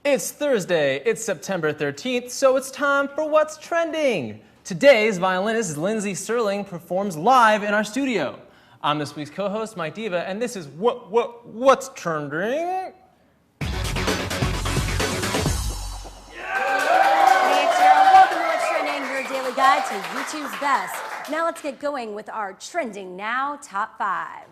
It's Thursday, it's September 13th, so it's time for What's Trending. Today's violinist, Lindsey Stirling, performs live in our studio. I'm this week's co-host, Mike Diva, and this is What's Trending? Daily guide to YouTube's best. Now let's get going with our Trending Now Top 5.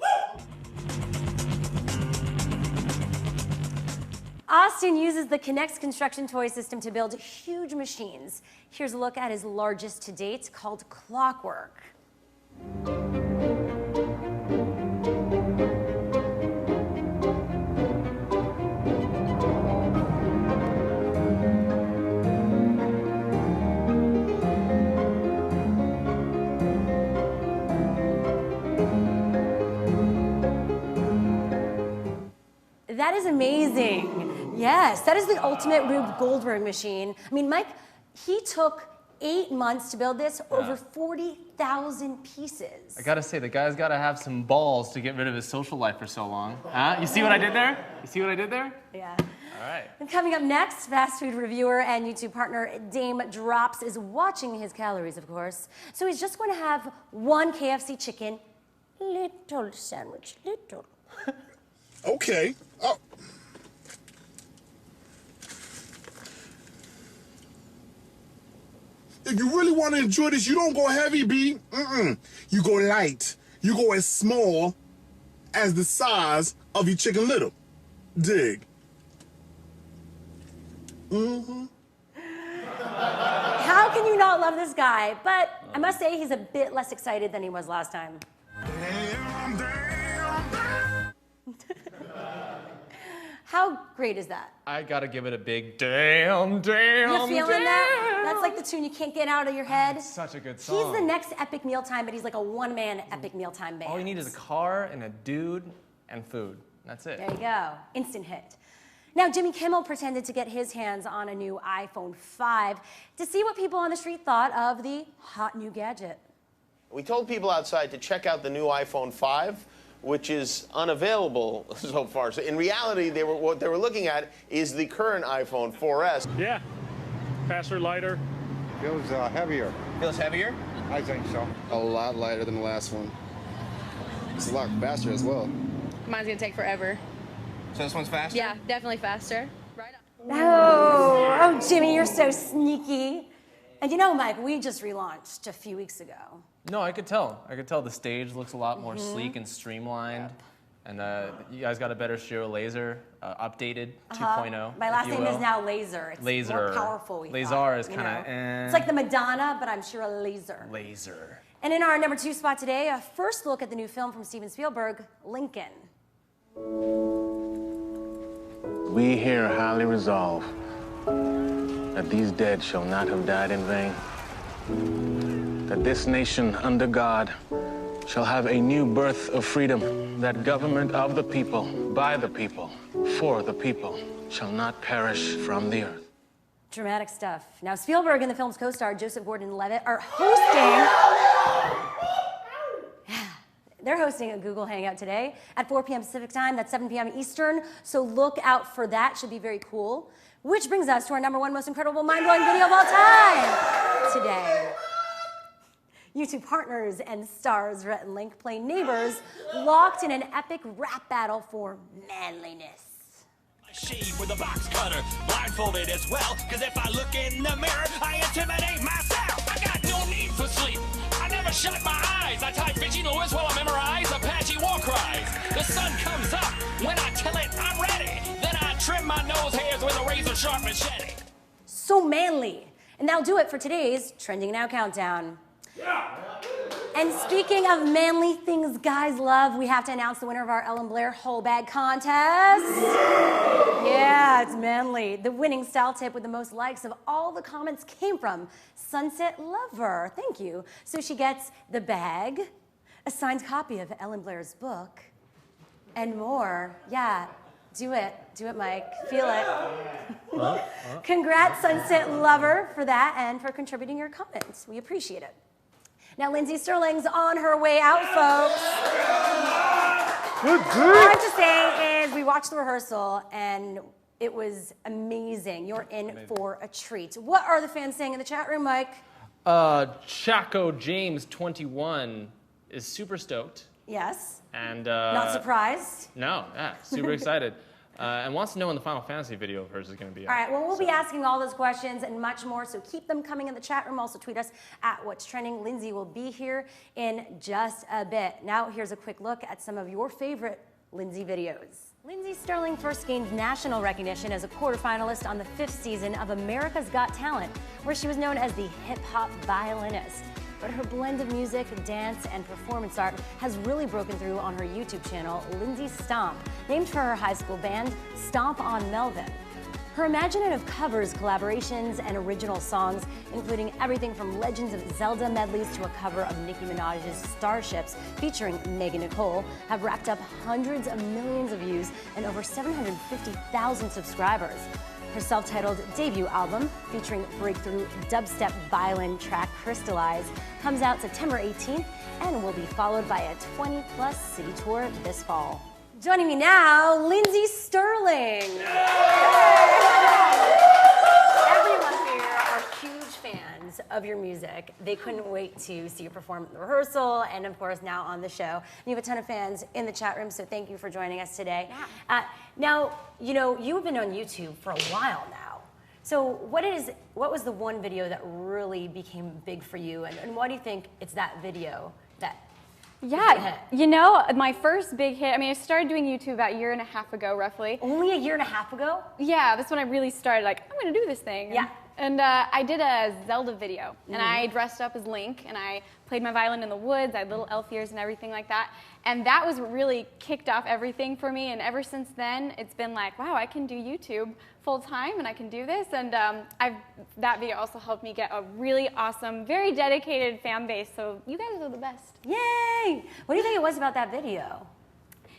Austin uses the Kinect construction toy system to build huge machines. Here's a look at his largest to date, called Clockwork. That is amazing. Yes, that is the ultimate Rube Goldberg machine. I mean, Mike, he took 8 months to build this, over 40,000 pieces. I gotta say, the guy's gotta have some balls to get rid of his social life for so long. Huh? You see what I did there? You see what I did there? Yeah. All right. And coming up next, fast food reviewer and YouTube partner Dame Drops is watching his calories, of course. So he's just going to have one KFC chicken, little sandwich, little. Okay. Oh. If you really want to enjoy this, you don't go heavy, B. You go light. You go as small as the size of your Chicken Little. Dig. How can you not love this guy? But I must say he's a bit less excited than he was last time. Damn, damn. How great is that? I gotta give it a big damn. You feeling that? That's like the tune you can't get out of your head. Such a good song. He's the next epic mealtime, but he's like a one-man epic mealtime band. All you need is a car and a dude and food. That's it. There you go. Instant hit. Now, Jimmy Kimmel pretended to get his hands on a new iPhone 5 to see what people on the street thought of the hot new gadget. We told people outside to check out the new iPhone 5, which is unavailable so far. So in reality, what they were looking at is the current iPhone 4S. Yeah, faster, lighter. Feels heavier. Feels heavier? I think so. A lot lighter than the last one. It's a lot faster as well. Mine's gonna take forever. So this one's faster? Yeah, definitely faster. Right on. Oh, Jimmy, you're so sneaky. And you know, Mike, we just relaunched a few weeks ago. No, I could tell. I could tell the stage looks a lot more sleek and streamlined. Yep. And you guys got a better shira laser, updated 2.0. My last name is now Laser. It's Laser. more powerful, we Lazar thought, is kind of It's like the Madonna, but I'm sure a laser. Laser. And in our number 2 spot today, a first look at the new film from Steven Spielberg, Lincoln. We here highly resolve that these dead shall not have died in vain, that this nation under God shall have a new birth of freedom, that government of the people, by the people, for the people, shall not perish from the earth. Dramatic stuff. Now, Spielberg and the film's co-star Joseph Gordon-Levitt are hosting... They're hosting a Google Hangout today at 4 p.m. Pacific time. That's 7 p.m. Eastern, so look out for that. Should be very cool. Which brings us to our number 1 most incredible, mind-blowing video of all time today. YouTube partners and stars Rhett and Link play neighbors locked in an epic rap battle for manliness. Shave with a box cutter, blindfolded as well, cause if I look in the mirror, I intimidate myself. I got no need for sleep. I never shut my eyes. I type Vichy Lewis while I memorize Apache war cries. The sun comes up when I tell it I'm ready. Then I trim my nose hairs with a razor sharp machete. So manly. And that'll do it for today's Trending Now Countdown. Yeah. And speaking of manly things guys love, we have to announce the winner of our Ellen Blair Whole Bag Contest. Yeah, it's manly. The winning style tip with the most likes of all the comments came from Sunset Lover. Thank you. So she gets the bag, a signed copy of Ellen Blair's book, and more. Yeah, do it. Do it, Mike. Feel it. Congrats, Sunset Lover, for that and for contributing your comments. We appreciate it. Now, Lindsey Stirling's on her way out, folks. All I have to say is we watched the rehearsal, and It was amazing. You're in for a treat. What are the fans saying in the chat room, Mike? Chaco James 21 is super stoked. Yes. And not surprised? No, yeah, super excited. And wants to know when the Final Fantasy video of hers is going to be out. All right, well, we'll be asking all those questions and much more, so keep them coming in the chat room. Also tweet us at What's Trending. Lindsey will be here in just a bit. Now, here's a quick look at some of your favorite Lindsey videos. Lindsey Stirling first gained national recognition as a quarterfinalist on the 5th season of America's Got Talent, where she was known as the hip-hop violinist. But her blend of music, dance, and performance art has really broken through on her YouTube channel, Lindseystomp, named for her high school band, Stomp on Melvin. Her imaginative covers, collaborations, and original songs, including everything from Legends of Zelda medleys to a cover of Nicki Minaj's Starships featuring Megan Nicole, have racked up hundreds of millions of views and over 750,000 subscribers. Her self-titled debut album, featuring breakthrough dubstep violin track Crystalize, comes out September 18th and will be followed by a 20-plus city tour this fall. Joining me now, Lindsey Stirling. Everyone here are huge fans of your music. They couldn't wait to see you perform at the rehearsal and, of course, now on the show. You have a ton of fans in the chat room, so thank you for joining us today. Yeah. Now, you know, you've been on YouTube for a while now. So what was the one video that really became big for you, and why do you think it's that video that... Yeah, you know, my first big hit, I mean, I started doing YouTube about a year and a half ago, roughly. Only a year and a half ago? Yeah, that's when I really started, like, I'm going to do this thing. Yeah. And I did a Zelda video, and I dressed up as Link, and I played my violin in the woods. I had little elf ears and everything like that. And that was what really kicked off everything for me. And ever since then, it's been like, wow, I can do YouTube full time, and I can do this. And that video also helped me get a really awesome, very dedicated fan base. So you guys are the best. Yay! What do you think it was about that video?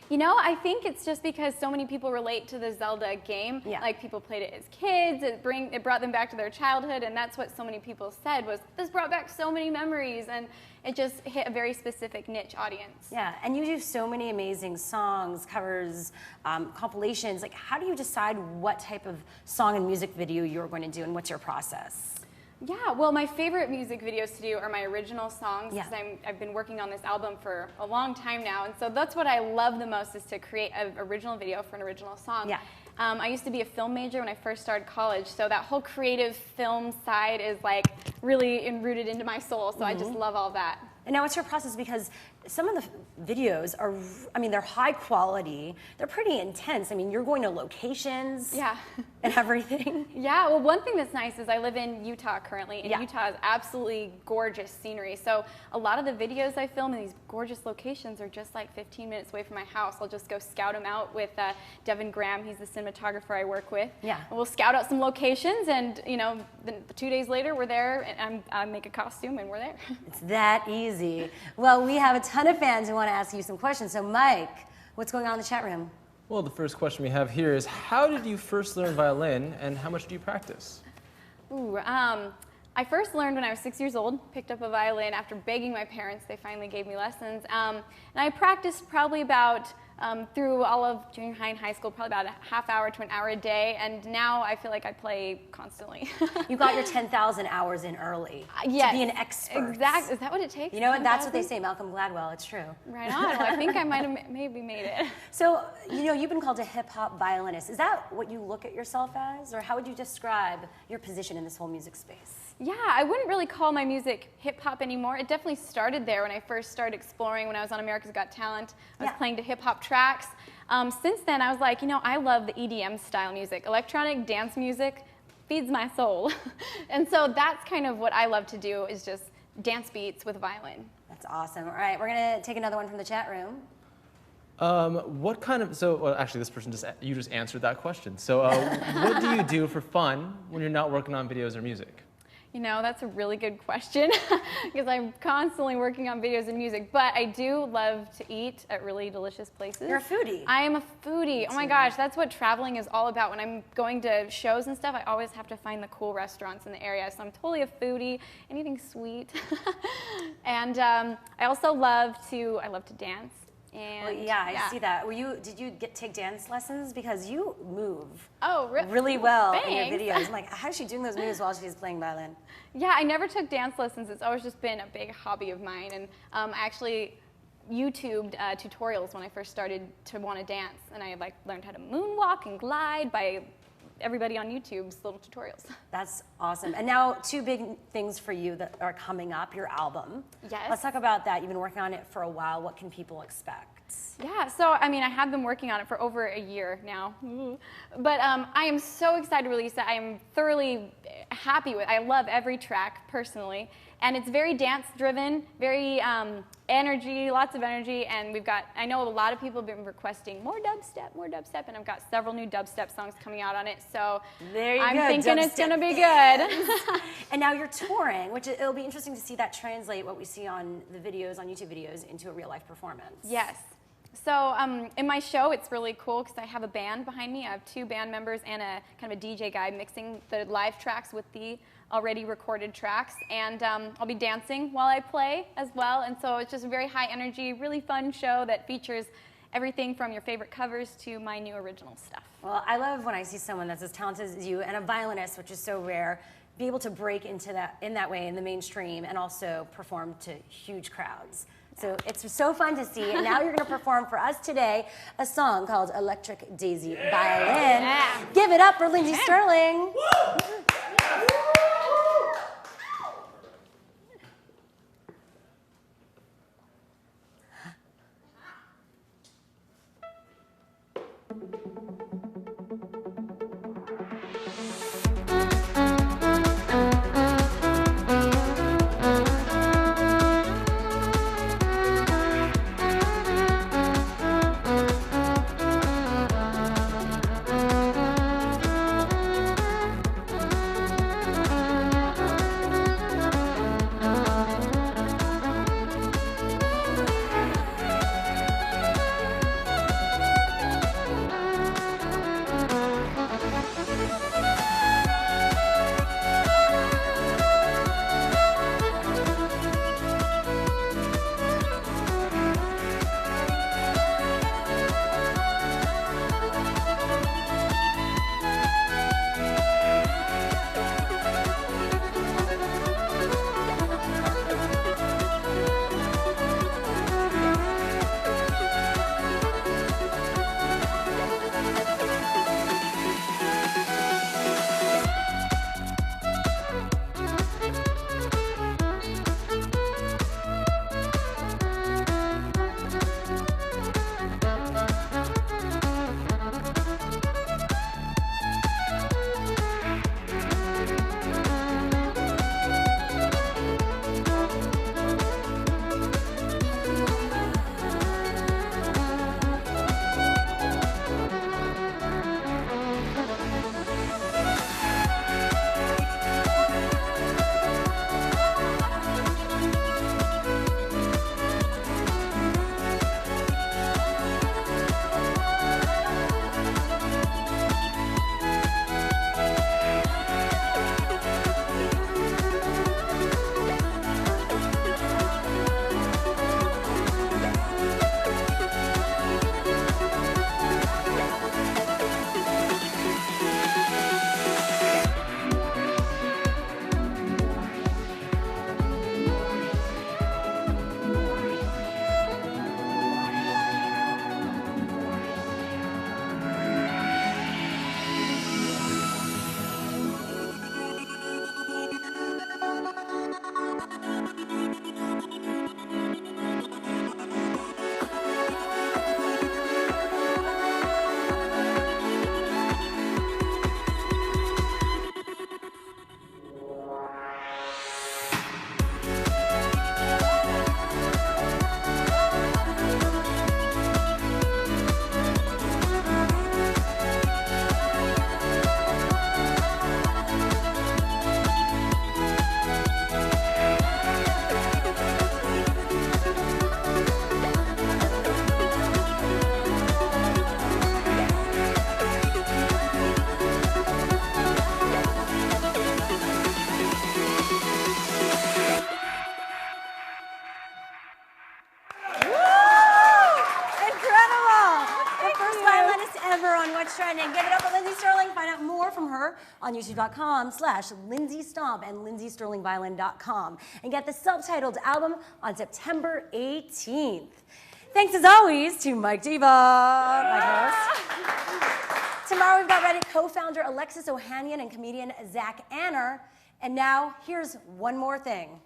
You know, I think it's just because so many people relate to the Zelda game. Yeah. Like, people played it as kids, it brought them back to their childhood, and that's what so many people said was, this brought back so many memories, and it just hit a very specific niche audience. Yeah, and you do so many amazing songs, covers, compilations. Like, how do you decide what type of song and music video you're going to do, and what's your process? Yeah, well, my favorite music videos to do are my original songs, Yeah. because I've been working on this album for a long time now, and so that's what I love the most, is to create an original video for an original song. Yeah. I used to be a film major when I first started college, so that whole creative film side is like really rooted into my soul, so I just love all that. And now what's your process? Because some of the videos are, I mean, they're high quality, they're pretty intense. I mean, you're going to locations and everything. Yeah, well, one thing that's nice is I live in Utah currently, and Utah is absolutely gorgeous scenery. So a lot of the videos I film in these gorgeous locations are just like 15 minutes away from my house. I'll just go scout them out with Devin Graham. He's the cinematographer I work with. Yeah. And we'll scout out some locations, and you know, 2 days later we're there, and I make a costume, and we're there. It's that easy. Well, we have a ton of fans who want to ask you some questions. So Mike, what's going on in the chat room? Well, the first question we have here is, how did you first learn violin, and how much do you practice? Ooh, I first learned when I was 6 years old, picked up a violin after begging my parents. They finally gave me lessons. And I practiced probably about, through all of junior high and high school, probably about a half hour to an hour a day. And now I feel like I play constantly. You got your 10,000 hours in early to be an expert. Exactly. Is that what it takes? You know what? That's what they say, Malcolm Gladwell. It's true. Right on. Well, I think I might have maybe made it. So, you know, you've been called a hip-hop violinist. Is that what you look at yourself as? Or how would you describe your position in this whole music space? Yeah, I wouldn't really call my music hip-hop anymore. It definitely started there when I first started exploring when I was on America's Got Talent. I was playing to hip-hop tracks. Since then, I was like, you know, I love the EDM style music. Electronic dance music feeds my soul. And so that's kind of what I love to do, is just dance beats with violin. That's awesome. All right, we're going to take another one from the chat room. What kind of, well, actually this person you just answered that question. So what do you do for fun when you're not working on videos or music? You know, that's a really good question, because I'm constantly working on videos and music, but I do love to eat at really delicious places. You're a foodie. I am a foodie. Oh my gosh, that's what traveling is all about. When I'm going to shows and stuff, I always have to find the cool restaurants in the area, so I'm totally a foodie, anything sweet. And I also love to dance. And Well, yeah, I see that. Did you take dance lessons? Because you move really really well in Thanks. your videos. I'm like, how is she doing those moves while she's playing violin? Yeah, I never took dance lessons. It's always just been a big hobby of mine. And I actually YouTubed tutorials when I first started to want to dance. And I learned how to moonwalk and glide by everybody on YouTube's little tutorials. That's awesome. And now 2 big things for you that are coming up, your album. Yes. Let's talk about that. You've been working on it for a while. What can people expect? Yeah, so I mean, I have been working on it for over a year now. But I am so excited to release it. I am thoroughly happy with it. I love every track personally. And it's very dance driven, very energy, lots of energy. And I know a lot of people have been requesting more dubstep, and I've got several new dubstep songs coming out on it. So I'm thinking it's gonna be good. And now you're touring, which it'll be interesting to see that translate what we see on the videos, on YouTube videos, into a real life performance. Yes. So in my show, it's really cool because I have a band behind me. I have 2 band members and a kind of a DJ guy mixing the live tracks with the already recorded tracks. And I'll be dancing while I play as well. And so it's just a very high energy, really fun show that features everything from your favorite covers to my new original stuff. Well, I love when I see someone that's as talented as you and a violinist, which is so rare, be able to break into that in that way in the mainstream and also perform to huge crowds. So it's so fun to see. And now you're going to perform for us today a song called Electric Daisy Violin. Yeah. Give it up for Lindsey Stirling. September on What's Trending. Give it up for Lindsey Stirling. Find out more from her on youtube.com/lindseystomp and lindseystomp.com. And get the subtitled album on September 18th. Thanks as always to Mike Diva, my host. Tomorrow we've got Reddit co-founder Alexis Ohanian and comedian Zach Anner. And now here's one more thing.